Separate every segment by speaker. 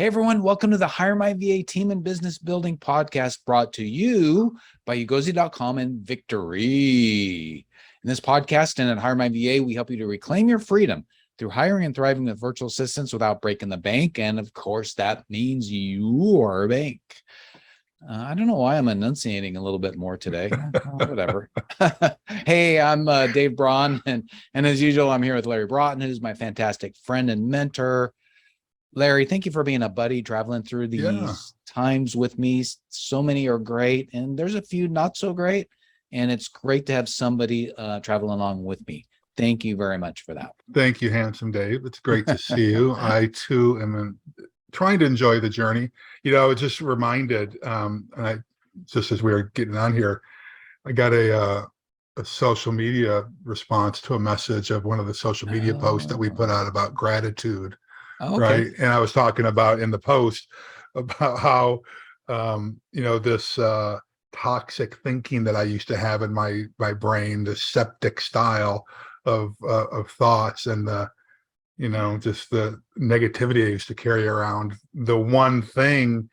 Speaker 1: Hey everyone, welcome to the Hire My VA Team and Business Building Podcast, brought to you by Ugozi.com and Victory. In this podcast and at Hire My VA, we help you to reclaim your freedom through hiring and thriving with virtual assistants without breaking the bank. And of course, that means your bank. I don't know why I'm enunciating a little bit more today. Whatever. Hey, I'm Dave Braun, and as usual, I'm here with Larry Broughton, who's my fantastic friend and mentor. Larry, thank you for being a buddy, traveling through these times with me. So many are great, and there's a few not so great, and it's great to have somebody travel along with me. Thank you very much for that.
Speaker 2: Thank you, handsome Dave. It's great to see you. I, too, am trying to enjoy the journey. You know, just reminded, just as we were getting on here, I got a social media response to a message of one of the social media posts that we put out about gratitude.
Speaker 1: Okay.
Speaker 2: Right. And I was talking about in the post about how, this toxic thinking that I used to have in my brain, the septic style of thoughts and just the negativity I used to carry around. The one thing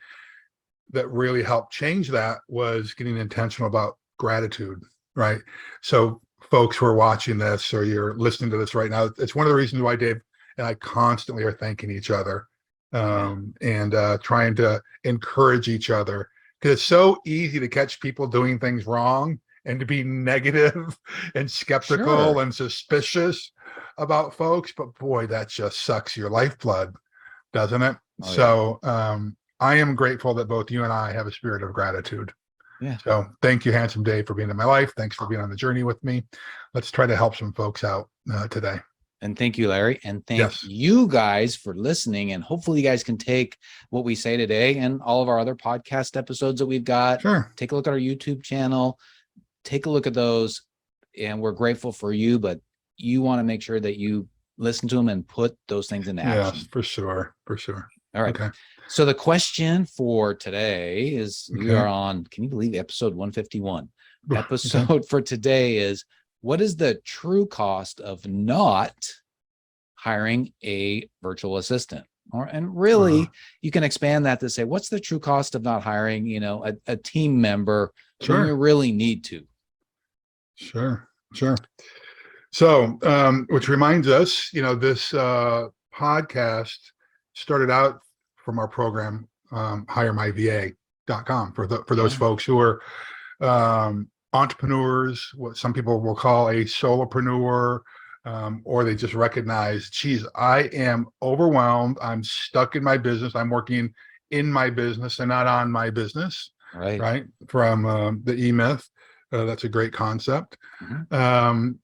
Speaker 2: that really helped change that was getting intentional about gratitude. Right. So folks who are watching this or you're listening to this right now, it's one of the reasons why Dave and I constantly are thanking each other and trying to encourage each other, because it's so easy to catch people doing things wrong and to be negative and skeptical and suspicious about folks. But boy, that just sucks your lifeblood, doesn't it? I am grateful that both you and I have a spirit of gratitude. Yeah. So thank you, handsome Dave, for being in my life. Thanks for being on the journey with me. Let's try to help some folks out today.
Speaker 1: And thank you, Larry. And thank you guys for listening. And hopefully you guys can take what we say today and all of our other podcast episodes that we've got.
Speaker 2: Sure.
Speaker 1: Take a look at our YouTube channel. Take a look at those. And we're grateful for you, but you want to make sure that you listen to them and put those things into action.
Speaker 2: Yes, for sure. For sure.
Speaker 1: All right. Okay. So the question for today is, we are on, can you believe, episode 151? Episode for today is, what is the true cost of not hiring a virtual assistant? And really, you can expand that to say, what's the true cost of not hiring, a team member when you really need to?
Speaker 2: Sure. So, which reminds us, this podcast started out from our program, HireMyVA.com, for those folks who are entrepreneurs, what some people will call a solopreneur, or they just recognize, geez, I am overwhelmed. I'm stuck in my business. I'm working in my business and not on my business. Right. From the E-Myth. That's a great concept. And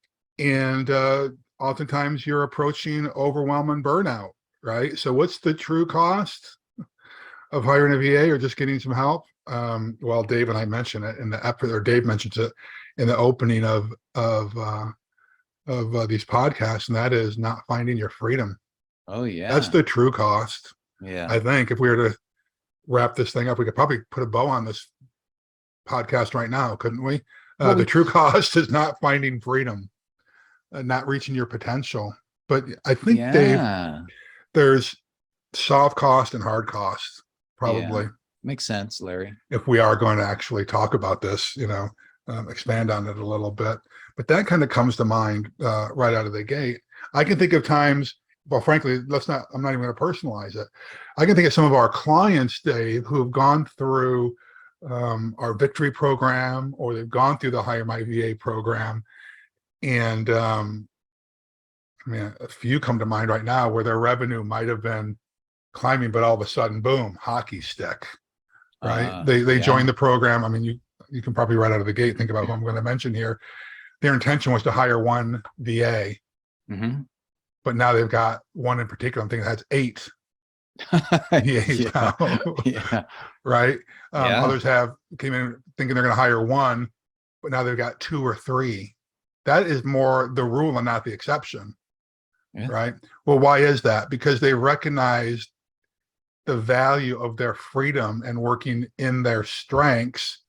Speaker 2: oftentimes you're approaching overwhelm and burnout. Right. So what's the true cost of hiring a VA or just getting some help? Well, Dave and I mentioned it in the episode, or Dave mentions it in the opening of these podcasts, and that is not finding your freedom.
Speaker 1: Oh yeah,
Speaker 2: that's the true cost.
Speaker 1: Yeah,
Speaker 2: I think if we were to wrap this thing up, we could probably put a bow on this podcast right now, couldn't we? The true cost is not finding freedom, not reaching your potential. But I think, Dave, there's soft cost and hard cost, probably.
Speaker 1: Makes sense, Larry.
Speaker 2: If we are going to actually talk about this, expand on it a little bit. But that kind of comes to mind right out of the gate. I can think of times, well, frankly, I'm not even going to personalize it. I can think of some of our clients, Dave, who have gone through our Victory program, or they've gone through the Hire My VA program. And a few come to mind right now where their revenue might have been climbing, but all of a sudden, boom, hockey stick. Right. They joined the program. I mean, you can probably right out of the gate think about who I'm going to mention here. Their intention was to hire one VA, but now they've got one in particular. I'm thinking that's 8 VAs now. Right. Others came in thinking they're going to hire one, but now they've got 2 or 3. That is more the rule and not the exception. Right. Well, why is that? Because they recognized the value of their freedom and working in their strengths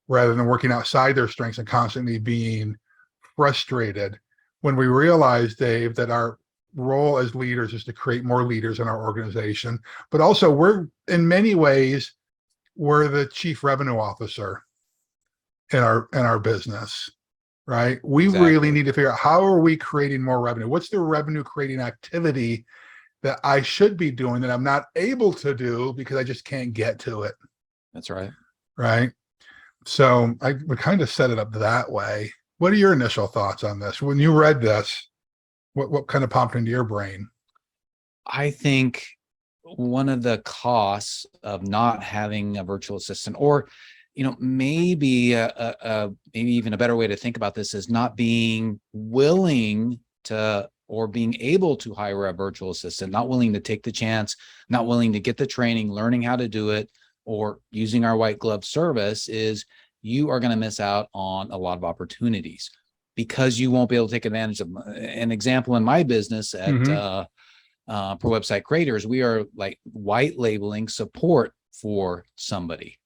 Speaker 2: rather than working outside their strengths and constantly being frustrated. When we realized, Dave, that our role as leaders is to create more leaders in our organization, but also we're in many ways, we're the chief revenue officer in our business, right? We really need to figure out, how are we creating more revenue? What's the revenue creating activity that I should be doing that I'm not able to do because I just can't get to it?
Speaker 1: That's right.
Speaker 2: Right. So I would kind of set it up that way. What are your initial thoughts on this? When you read this, what kind of popped into your brain?
Speaker 1: I think one of the costs of not having a virtual assistant, or maybe maybe even a better way to think about this, is not being willing to, or being able to hire a virtual assistant, not willing to take the chance, not willing to get the training, learning how to do it, or using our white glove service, is you are going to miss out on a lot of opportunities because you won't be able to take advantage of them. An example in my business at Pro Website Creators, we are like white labeling support for somebody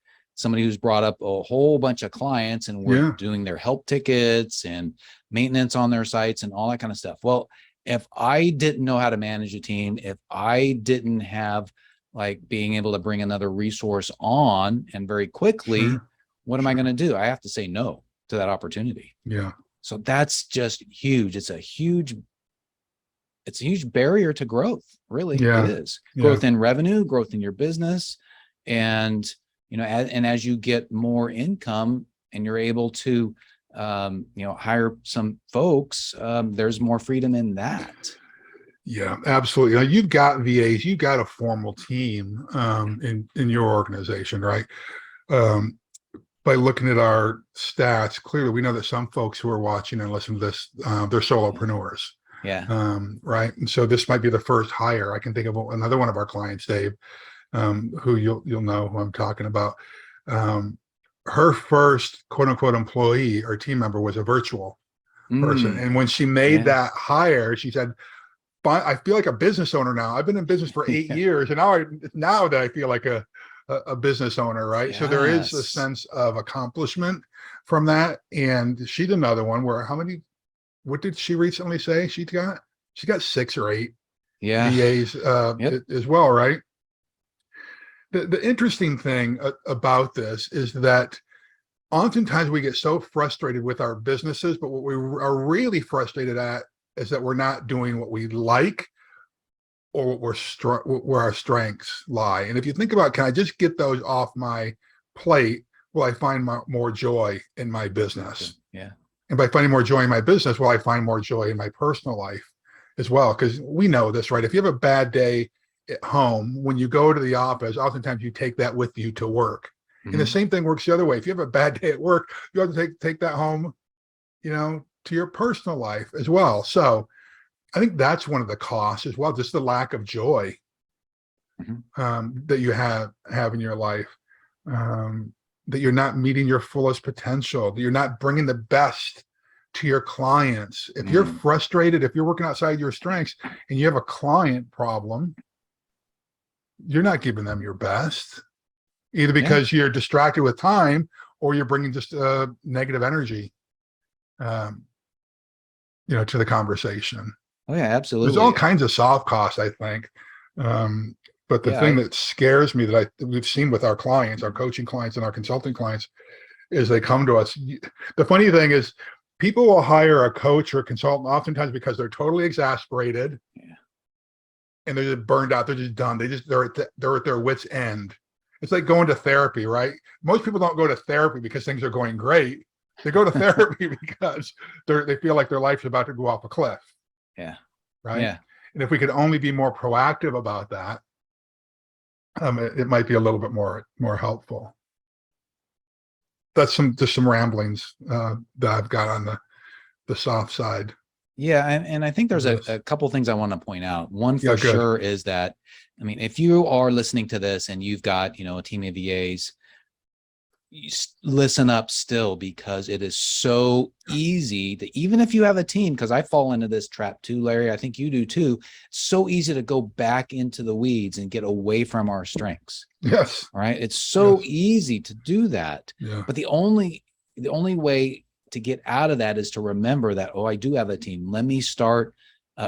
Speaker 1: who's brought up a whole bunch of clients, and we're doing their help tickets and maintenance on their sites and all that kind of stuff. Well, if I didn't know how to manage a team, if I didn't have like being able to bring another resource on and very quickly, what am I going to do? I have to say no to that opportunity.
Speaker 2: Yeah.
Speaker 1: So that's just huge. It's a huge barrier to growth. Really, it is. Growth in revenue, growth in your business. And, as you get more income and you're able to, hire some folks, there's more freedom in that.
Speaker 2: Yeah, absolutely. You've got VAs, you've got a formal team in your organization, right? By looking at our stats, clearly we know that some folks who are watching and listening to this, they're solopreneurs.
Speaker 1: Yeah.
Speaker 2: Right. And so this might be the first hire. I can think of another one of our clients, Dave, who you'll know who I'm talking about. Her first quote unquote employee or team member was a virtual person. And when she made that hire, she said, I feel like a business owner now. I've been in business for 8 years, and now that I feel like a business owner, right? Yes. So there is a sense of accomplishment from that. And she did another one where what did she recently say she got? She got 6 or 8 VAs as well, right? The interesting thing about this is that oftentimes we get so frustrated with our businesses, but what we are really frustrated at is that we're not doing what we like or where our strengths lie. And if you think about, can I just get those off my plate? Will I find more joy in my business?
Speaker 1: Yeah.
Speaker 2: And by finding more joy in my business, will I find more joy in my personal life as well? Because we know this, right? If you have a bad day at home, when you go to the office, oftentimes you take that with you to work. And the same thing works the other way. If you have a bad day at work, you have to take that home, to your personal life as well. So I think that's one of the costs as well, just the lack of joy that you have in your life, that you're not meeting your fullest potential, that you're not bringing the best to your clients. If you're frustrated, if you're working outside your strengths and you have a client problem, you're not giving them your best, either because you're distracted with time or you're bringing just negative energy to the conversation.
Speaker 1: Oh yeah, absolutely.
Speaker 2: There's all kinds of soft costs, I think. But the thing that scares me that we've seen with our clients, our coaching clients and our consulting clients, is they come to us. The funny thing is people will hire a coach or a consultant oftentimes because they're totally exasperated and they're just burned out. They're just done. They're at their wit's end. It's like going to therapy, right? Most people don't go to therapy because things are going great. They go to therapy because they feel like their life's about to go off a cliff.
Speaker 1: Yeah.
Speaker 2: Right.
Speaker 1: Yeah.
Speaker 2: And if we could only be more proactive about that, it might be a little bit more helpful. That's just some ramblings that I've got on the soft side.
Speaker 1: Yeah. And I think there's a couple things I want to point out. One for sure is that, if you are listening to this and you've got, a team of VAs, listen up still, because it is so easy to, even if you have a team, because I fall into this trap too, Larry, I think you do too. It's so easy to go back into the weeds and get away from our strengths.
Speaker 2: Yes.
Speaker 1: Right. It's so easy to do that. Yeah. But the only way to get out of that is to remember that, I do have a team. Let me start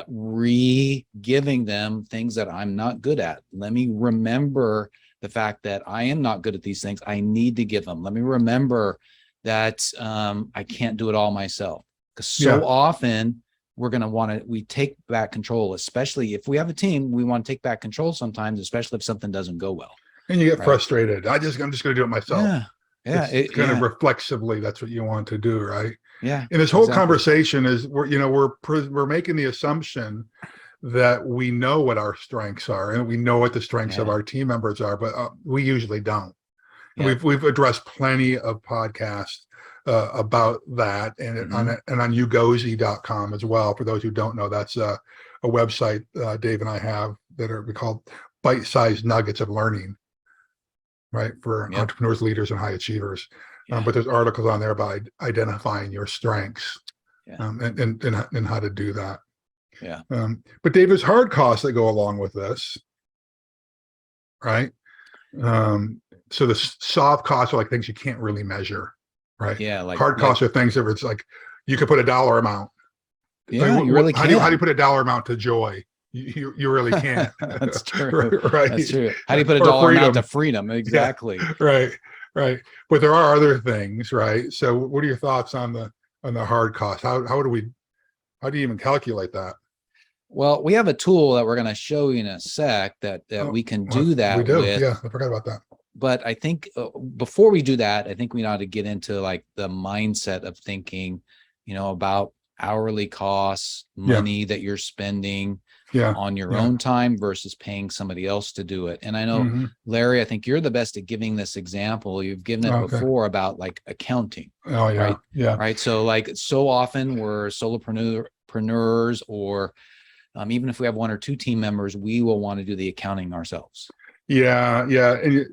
Speaker 1: Re-giving them things that I'm not good at. Let me remember the fact that I am not good at these things. I need to give them. Let me remember that I can't do it all myself. Because so often we're going to we take back control, especially if we have a team, we want to take back control sometimes, especially if something doesn't go well.
Speaker 2: And you get frustrated. I'm just going to do it myself.
Speaker 1: Yeah.
Speaker 2: It's kind of reflexively, that's what you want to do, right?
Speaker 1: Yeah.
Speaker 2: And this whole conversation is we're making the assumption that we know what our strengths are and we know what the strengths of our team members are, but we usually don't. Yeah. We've addressed plenty of podcasts about that, and on ugozi.com as well. For those who don't know, that's a website Dave and I have we call bite-sized nuggets of learning, right, for entrepreneurs, leaders, and high achievers. But there's articles on there about identifying your strengths and how to do that.
Speaker 1: Yeah.
Speaker 2: But Dave, there's hard costs that go along with this, right? So the soft costs are like things you can't really measure, right?
Speaker 1: Yeah. Like
Speaker 2: hard costs are things that it's like you could put a dollar amount.
Speaker 1: Yeah, you really can't.
Speaker 2: How do you put a dollar amount to joy? You really can't.
Speaker 1: That's true.
Speaker 2: Right.
Speaker 1: That's true. How do you put a dollar amount to freedom? Exactly.
Speaker 2: Yeah, right. But there are other things, right? So what are your thoughts on the hard costs? How do you even calculate that?
Speaker 1: Well, we have a tool that we're going to show you in a sec that we can do that.
Speaker 2: We do.
Speaker 1: With.
Speaker 2: Yeah, I forgot about that.
Speaker 1: But I think before we do that, I think we ought to get into like the mindset of thinking, about hourly costs, money that you're spending on your own time versus paying somebody else to do it. And I know, Larry, I think you're the best at giving this example. You've given it before about like accounting.
Speaker 2: Oh, yeah.
Speaker 1: Right?
Speaker 2: Yeah.
Speaker 1: Right. So like so often we're solopreneurs or even if we have one or two team members, we will want to do the accounting ourselves.
Speaker 2: Yeah. And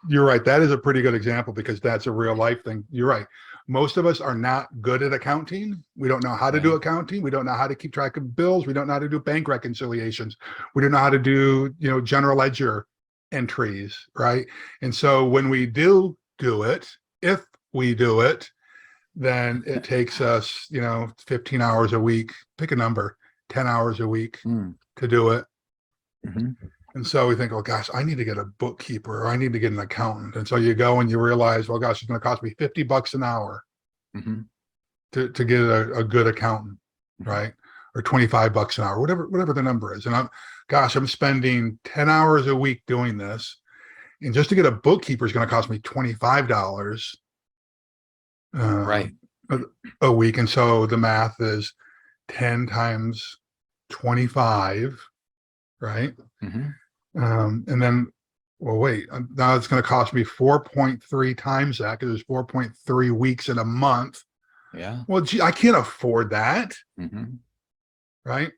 Speaker 2: you're right. That is a pretty good example because that's a real life thing. You're right. Most of us are not good at accounting. We don't know how to do accounting. We don't know how to keep track of bills. We don't know how to do bank reconciliations. We don't know how to do, general ledger entries, right? And so when we do it, if we do it, then it takes us, 15 hours a week, pick a number, 10 hours a week to do it.
Speaker 1: Mm-hmm.
Speaker 2: And so we think, oh gosh, I need to get a bookkeeper or I need to get an accountant. And so you go and you realize, well, gosh, it's going to cost me $50 an hour to get a good accountant, right? Or $25 an hour, whatever the number is. And I'm spending 10 hours a week doing this. And just to get a bookkeeper is going to cost me $25 a week. And so the math is 10 times 25, right? And then, well, wait, now it's going to cost me 4.3 times that because there's 4.3 weeks in a month.
Speaker 1: Yeah.
Speaker 2: Well, gee, I can't afford that. Right.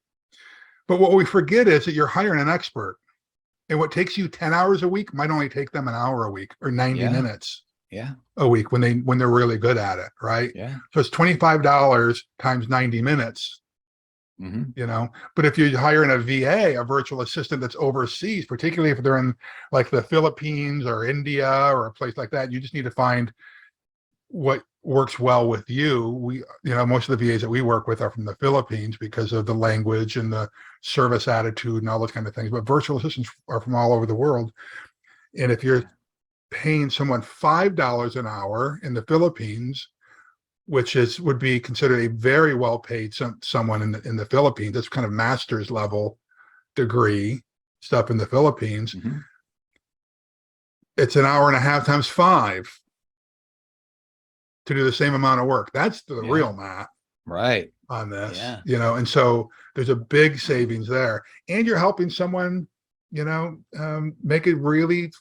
Speaker 2: But what we forget is that you're hiring an expert. And what takes you 10 hours a week might only take them an hour a week or 90 minutes a week when they're really good at it. Right.
Speaker 1: Yeah.
Speaker 2: So it's $25 times 90 minutes. But if you're hiring a VA, a virtual assistant that's overseas, particularly if they're in like the Philippines or India or a place like that, you just need to find what works well with you. Most of the VAs that we work with are from the Philippines because of the language and the service attitude and all those kind of things. But virtual assistants are from all over the world. And if you're paying someone $5 an hour in the Philippines, which would be considered a very well paid someone in the Philippines. That's kind of master's level degree stuff in the Philippines. It's an hour and a half times 5 to do the same amount of work. That's the real math,
Speaker 1: right?
Speaker 2: On this, and so there's a big savings there, and you're helping someone, make a really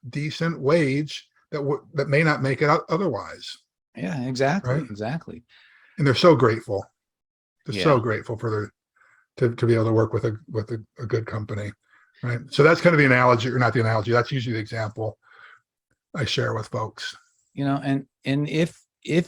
Speaker 2: decent wage that may not make it out otherwise.
Speaker 1: Yeah, exactly.
Speaker 2: Right?
Speaker 1: Exactly.
Speaker 2: And they're so grateful. They're so grateful for to be able to work with a good company. Right. So that's kind of the analogy, or not the analogy. That's usually the example I share with folks.
Speaker 1: And if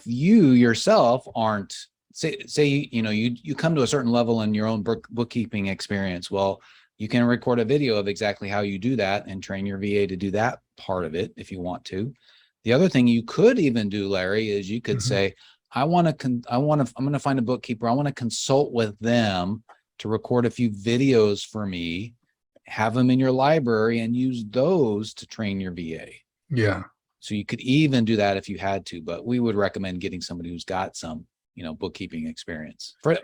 Speaker 1: you yourself aren't, say you come to a certain level in your own bookkeeping experience, well, you can record a video of exactly how you do that and train your VA to do that part of it if you want to. The other thing you could even do, Larry, is you could say, I'm going to find a bookkeeper. I want to consult with them to record a few videos for me, have them in your library, and use those to train your VA.
Speaker 2: Yeah.
Speaker 1: So you could even do that if you had to, but we would recommend getting somebody who's got some, bookkeeping experience for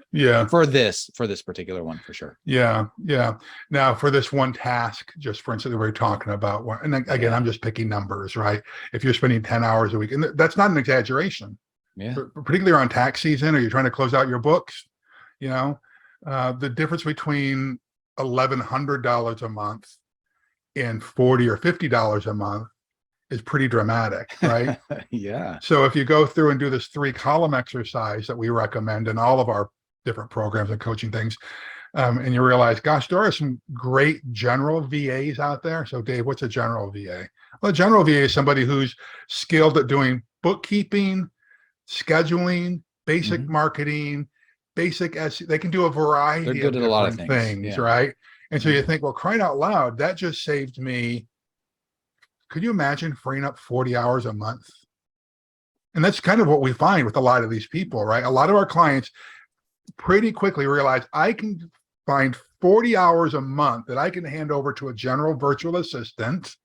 Speaker 1: this particular one for sure.
Speaker 2: Yeah. Now for this one task, just for instance, we're talking about, and again, I'm just picking numbers, right? If you're spending 10 hours a week, and that's not an exaggeration, particularly around tax season, or you're trying to close out your books, the difference between $1,100 a month and $40 or $50 a month is pretty dramatic, right?
Speaker 1: Yeah.
Speaker 2: So if you go through and do this 3-column exercise that we recommend in all of our different programs and coaching things, and you realize, gosh, there are some great general VAs out there. So Dave, what's a general VA? Well, a general VA is somebody who's skilled at doing bookkeeping, scheduling, basic marketing, basic SEO. They can do a variety of different things, right? And so you think, well, crying out loud, that just saved me. Could you imagine freeing up 40 hours a month? And that's kind of what we find with a lot of these people, right? A lot of our clients pretty quickly realize I can find 40 hours a month that I can hand over to a general virtual assistant,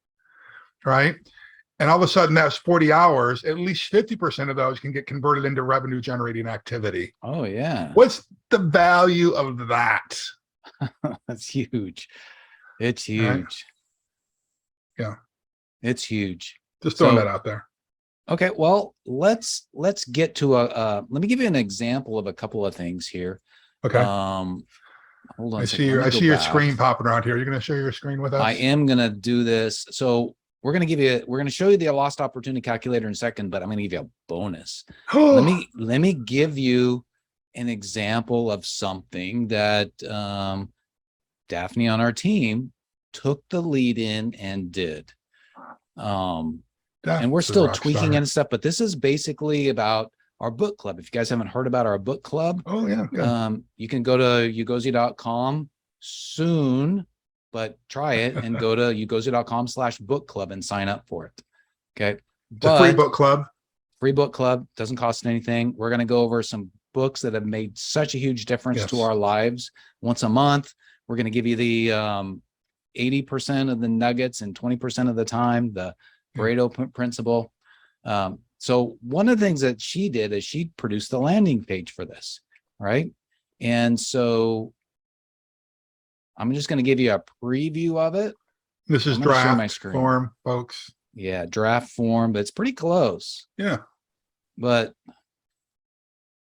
Speaker 2: right? And all of a sudden that's 40 hours, at least 50% of those can get converted into revenue generating activity.
Speaker 1: Oh yeah.
Speaker 2: What's the value of that?
Speaker 1: That's huge. It's huge.
Speaker 2: Right? Yeah.
Speaker 1: It's huge.
Speaker 2: Just throwing that out there.
Speaker 1: Okay. Well, let's get to let me give you an example of a couple of things here.
Speaker 2: Okay.
Speaker 1: Hold on.
Speaker 2: I see your screen popping around here. You're going to share your screen with us?
Speaker 1: I am going to do this. So we're going to show you the lost opportunity calculator in a second, but I'm going to give you a bonus. Let me give you an example of something that Daphne on our team took the lead in and did. And we're still tweaking and stuff, but this is basically about our book club. If you guys haven't heard about our book club, you can go to ugozi.com soon, but try it and go to ugozi.com/book club and sign up for it. Okay.
Speaker 2: It's a free book club.
Speaker 1: Free book club. Doesn't cost anything. We're going to go over some books that have made such a huge difference to our lives once a month. We're going to give you the 80% of the nuggets and 20% of the time, the Pareto principle. So one of the things that she did is she produced the landing page for this, right? And so I'm just going to give you a preview of it.
Speaker 2: This is draft form, folks.
Speaker 1: Yeah, draft form, but it's pretty close.
Speaker 2: Yeah.
Speaker 1: But I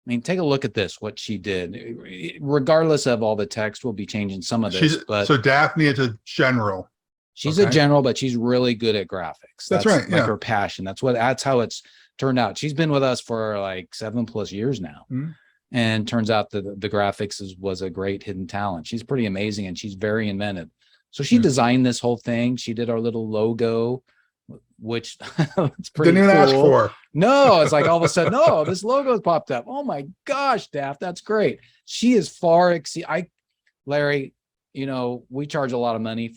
Speaker 1: mean, take a look at this, what she did. Regardless of all the text, we'll be changing some of this.
Speaker 2: So Daphne is a general.
Speaker 1: She's a general, but she's really good at graphics.
Speaker 2: That's right.
Speaker 1: Like her passion. That's how it's turned out. She's been with us for like 7+ years now. Mm-hmm. And turns out that the graphics was a great hidden talent. She's pretty amazing and she's very inventive. So she designed this whole thing. She did our little logo, which it's pretty
Speaker 2: Didn't even ask for.
Speaker 1: No, it's like all of a sudden, no, this logo's popped up. Oh my gosh, Daph, that's great. She is far Larry, we charge a lot of money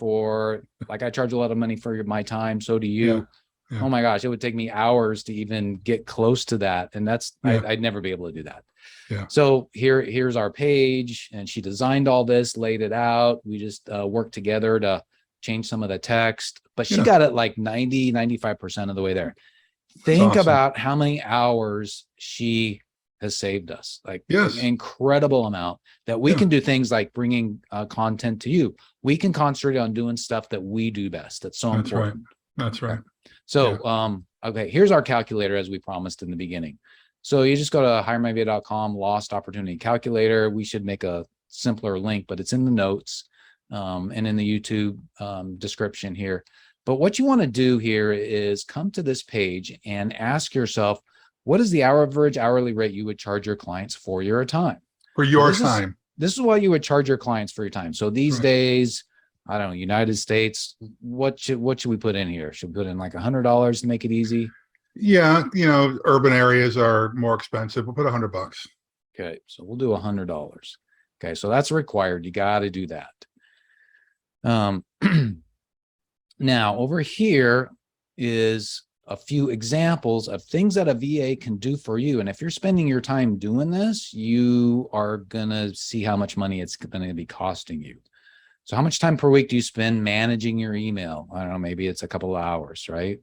Speaker 1: I charge a lot of money for my time. So do you. Yeah. Oh my gosh, it would take me hours to even get close to that. And I'd never be able to do that.
Speaker 2: Yeah.
Speaker 1: So here's our page, and she designed all this, laid it out. We just worked together to change some of the text, but she got it like 95% of the way there. Think about how many hours she has saved us, like an incredible amount that we can do things like bringing content to you. We can concentrate on doing stuff that we do best. That's so important.
Speaker 2: That's right.
Speaker 1: So, okay, here's our calculator as we promised in the beginning. So you just go to HireMyVA.com, lost opportunity calculator. We should make a simpler link, but it's in the notes and in the YouTube description here. But what you want to do here is come to this page and ask yourself, what is the average hourly rate you would charge your clients for your time?
Speaker 2: For your time.
Speaker 1: This is what you would charge your clients for your time. So these days, I don't know, United States, what should we put in here? Should we put in like $100 to make it easy?
Speaker 2: Yeah, urban areas are more expensive. We'll put $100.
Speaker 1: Okay, so we'll do $100. Okay, so that's required. You got to do that. Now over here is a few examples of things that a VA can do for you. And if you're spending your time doing this, you are going to see how much money it's going to be costing you. So how much time per week do you spend managing your email? I don't know, maybe it's a couple of hours, right?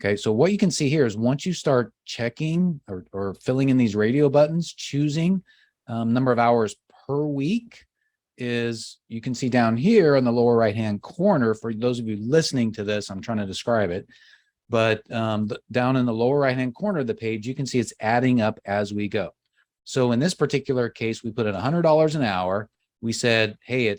Speaker 1: Okay, so what you can see here is once you start checking or filling in these radio buttons, choosing number of hours per week is, you can see down here in the lower right-hand corner, for those of you listening to this, I'm trying to describe it, but down in the lower right-hand corner of the page, you can see it's adding up as we go. So in this particular case, we put in $100 an hour. We said, hey,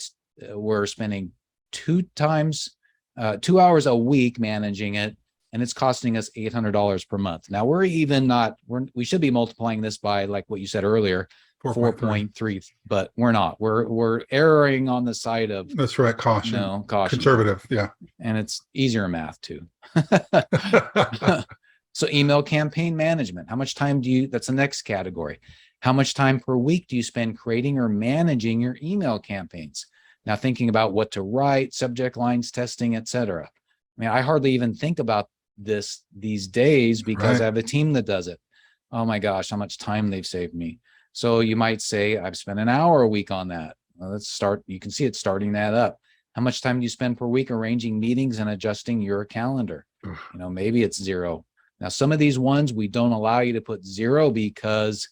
Speaker 1: we're spending 2 hours a week managing it, and it's costing us $800 per month. Now we should be multiplying this by, like what you said earlier, 4.3, but we're not. We're erring on the side of,
Speaker 2: that's right, caution. Conservative, yeah.
Speaker 1: And it's easier math too. So email campaign management. How much time that's the next category. How much time per week do you spend creating or managing your email campaigns? Now, thinking about what to write, subject lines, testing, etc. I mean, I hardly even think about this these days because I have a team that does it. Oh my gosh, how much time they've saved me. So you might say, I've spent an hour a week on that. Well, let's start. You can see it starting that up. How much time do you spend per week arranging meetings and adjusting your calendar? Maybe it's 0. Now, some of these ones, we don't allow you to put 0 because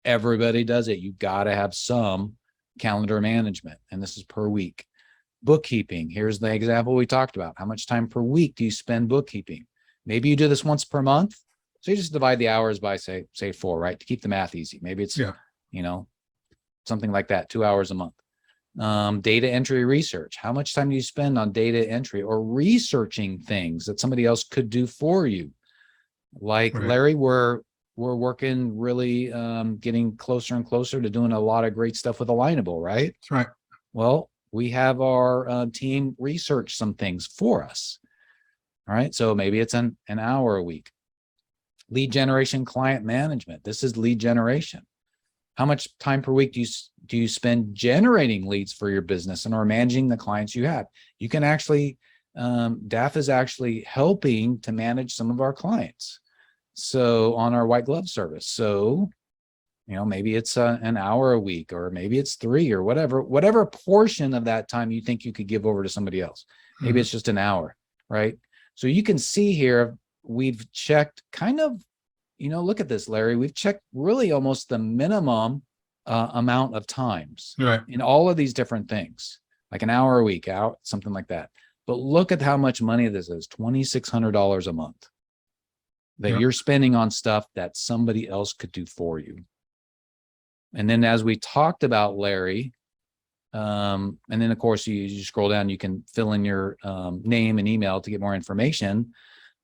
Speaker 1: everybody does it. You got to have some calendar management, and this is per week. Bookkeeping. Here's the example we talked about. How much time per week do you spend bookkeeping? Maybe you do this once per month. So you just divide the hours by say 4, right? To keep the math easy. Maybe it's, something like that, 2 hours a month. Data entry research. How much time do you spend on data entry or researching things that somebody else could do for you? Like Larry, we're working really getting closer and closer to doing a lot of great stuff with Alignable, right?
Speaker 2: That's right.
Speaker 1: Well, we have our team research some things for us. All right. So maybe it's an hour a week. Lead generation, client management. This is lead generation. How much time per week do you spend generating leads for your business and or managing the clients you have? You can actually, DAF is actually helping to manage some of our clients. So on our white glove service. So, maybe it's an hour a week, or maybe it's 3, or whatever portion of that time you think you could give over to somebody else. Maybe it's just an hour, right? So you can see here, we've checked kind of, look at this, Larry, we've checked really almost the minimum amount of times in all of these different things, like an hour a week out, something like that. But look at how much money this is, $2,600 a month that you're spending on stuff that somebody else could do for you. And then as we talked about, Larry, and then of course you scroll down, you can fill in your name and email to get more information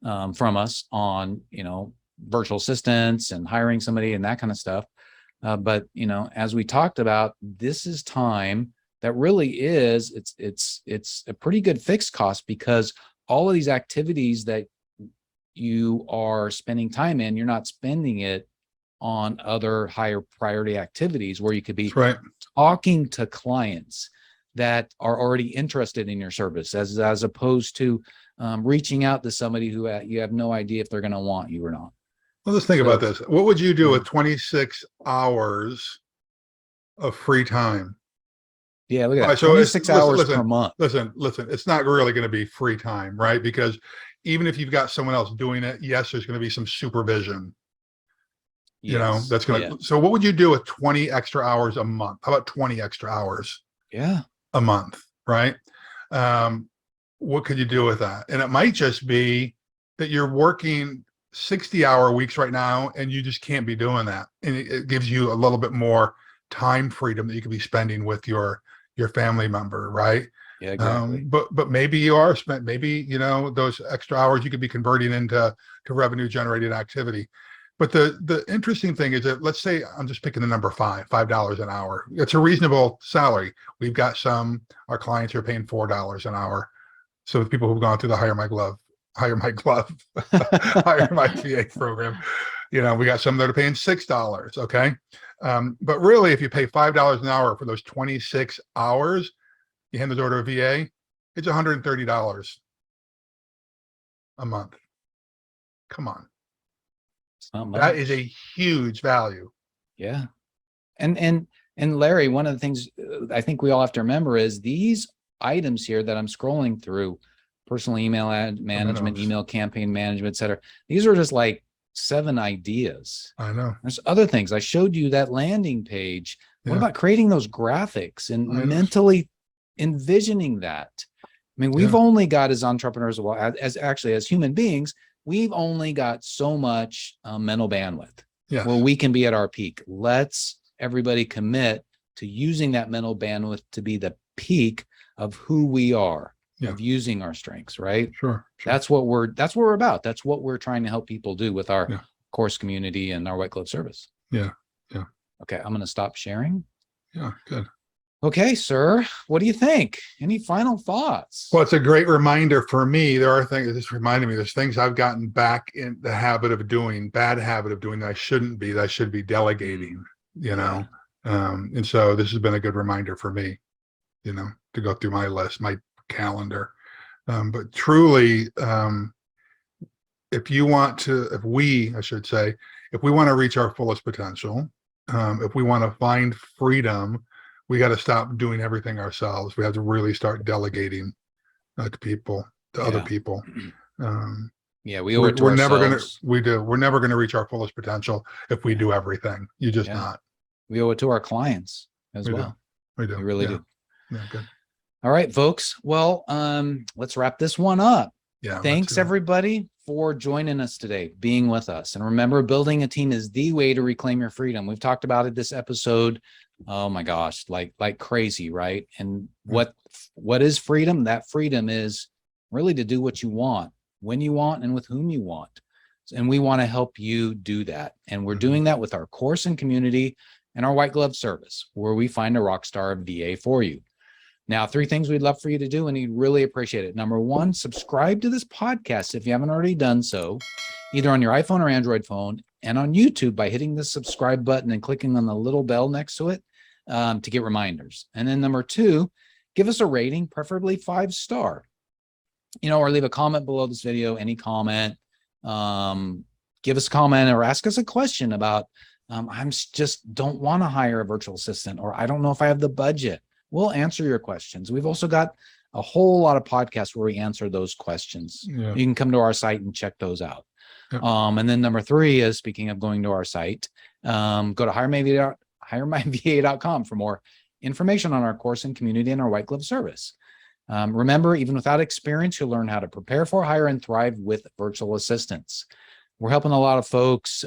Speaker 1: from us on, virtual assistants and hiring somebody and that kind of stuff. But, as we talked about, this is time that really is, it's a pretty good fixed cost, because all of these activities that you are spending time in, you're not spending it on other higher priority activities where you could be talking to clients that are already interested in your service, as opposed to reaching out to somebody who you have no idea if they're going to want you or not.
Speaker 2: Well, let's think about this. What would you do with 26 hours of free time?
Speaker 1: Yeah, look at that. 26 hours per month.
Speaker 2: Listen, it's not really going to be free time, right? Because even if you've got someone else doing it, yes, there's going to be some supervision. That's going to, so what would you do with 20 extra hours a month? How about 20 extra hours? A month, right? What could you do with that? And it might just be that you're working 60-hour weeks right now, and you just can't be doing that. And it gives you a little bit more time freedom that you could be spending with your family member, right?
Speaker 1: Yeah, exactly.
Speaker 2: But maybe you are spent, maybe, those extra hours you could be converting into revenue generated activity. But the interesting thing is that, let's say I'm just picking the number $5 an hour. It's a reasonable salary. We've got our clients are paying $4 an hour. So the people who've gone through the Hire My VA program, we got some that are paying $6. Okay. But really, if you pay $5 an hour for those 26 hours, you hand the door to a VA, it's $130 a month. Come on.
Speaker 1: It's not much.
Speaker 2: That is a huge value.
Speaker 1: Yeah. And Larry, one of the things I think we all have to remember is these items here that I'm scrolling through, personal email ad management, email campaign management, et cetera. These are just like 7 ideas.
Speaker 2: I know.
Speaker 1: There's other things. I showed you that landing page. What about creating those graphics and mentally envisioning that? I mean, we've only got, as entrepreneurs, well, as human beings, we've only got so much mental bandwidth where we can be at our peak. Let's everybody commit to using that mental bandwidth to be the peak of who we are, of using our strengths, right?
Speaker 2: Sure.
Speaker 1: That's what we're about. That's what we're trying to help people do with our course community and our white glove service.
Speaker 2: Yeah.
Speaker 1: Okay, I'm going to stop sharing.
Speaker 2: Yeah, good.
Speaker 1: Okay, sir, what do you think? Any final thoughts?
Speaker 2: Well, it's a great reminder for me. There are things, this reminded me, there's things I've gotten back in the habit of doing, bad habit of doing that I shouldn't be, that I should be delegating, you know? And so this has been a good reminder for me, you know, to go through my list, my calendar. But truly, if we want to reach our fullest potential, if we want to find freedom, we got to stop doing everything ourselves. We have to really start delegating to people, to other people.
Speaker 1: We owe
Speaker 2: we're
Speaker 1: it to
Speaker 2: never
Speaker 1: ourselves.
Speaker 2: We're never gonna reach our fullest potential if we do everything. You just not.
Speaker 1: We owe it to our clients as well.
Speaker 2: We do.
Speaker 1: We really do.
Speaker 2: Yeah, good.
Speaker 1: All right, folks. Well, let's wrap this one up.
Speaker 2: Yeah.
Speaker 1: Thanks everybody for joining us today, being with us. And remember, building a team is the way to reclaim your freedom. We've talked about it this episode. Oh my gosh, like crazy, right? And what is freedom? That freedom is really to do what you want, when you want, and with whom you want. And we want to help you do that. And we're doing that with our course and community and our white glove service, where we find a rock star VA for you. Now, 3 things we'd love for you to do, and we'd really appreciate it. Number 1, subscribe to this podcast if you haven't already done so, either on your iPhone or Android phone, and on YouTube by hitting the subscribe button and clicking on the little bell next to it to get reminders. And then number 2, give us a rating, preferably 5-star, or leave a comment below this video, any comment. Give us a comment or ask us a question about, I'm just don't want to hire a virtual assistant, or I don't know if I have the budget. We'll answer your questions. We've also got a whole lot of podcasts where we answer those questions. You can come to our site and check those out. And then number 3 is, speaking of going to our site, go to HireMyVA.com for more information on our course and community and our white glove service. Remember, even without experience, you'll learn how to prepare for, hire, and thrive with virtual assistants. We're helping a lot of folks.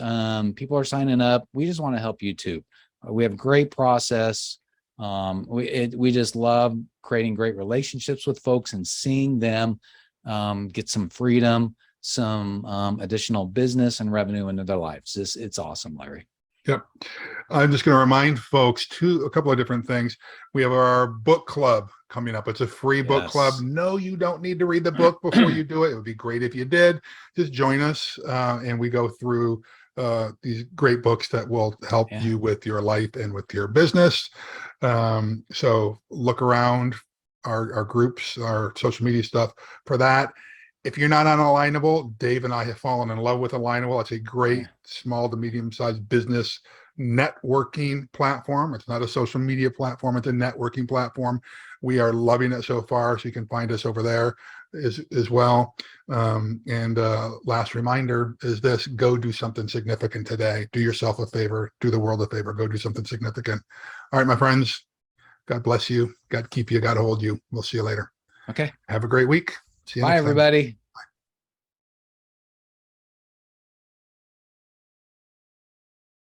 Speaker 1: People are signing up. We just want to help you too. We have a great process. We just love creating great relationships with folks and seeing them get some freedom, some additional business and revenue into their lives. It's awesome, Larry.
Speaker 2: Yep. I'm just going to remind folks a couple of different things. We have our book club coming up. It's a free book club. No, you don't need to read the book before you do it. It would be great if you did. Just join us and we go through these great books that will help you with your life and with your business. So look around our groups, our social media stuff for that. If you're not on Alignable, Dave and I have fallen in love with Alignable. It's a great small to medium-sized business networking platform. It's not a social media platform. It's a networking platform. We are loving it so far. So you can find us over there as well. Last reminder is this: go do something significant today. Do yourself a favor. Do the world a favor. Go do something significant. All right, my friends. God bless you. God keep you. God hold you. We'll see you later.
Speaker 1: Okay.
Speaker 2: Have a great week. See you
Speaker 1: Bye,
Speaker 2: next time.
Speaker 1: everybody.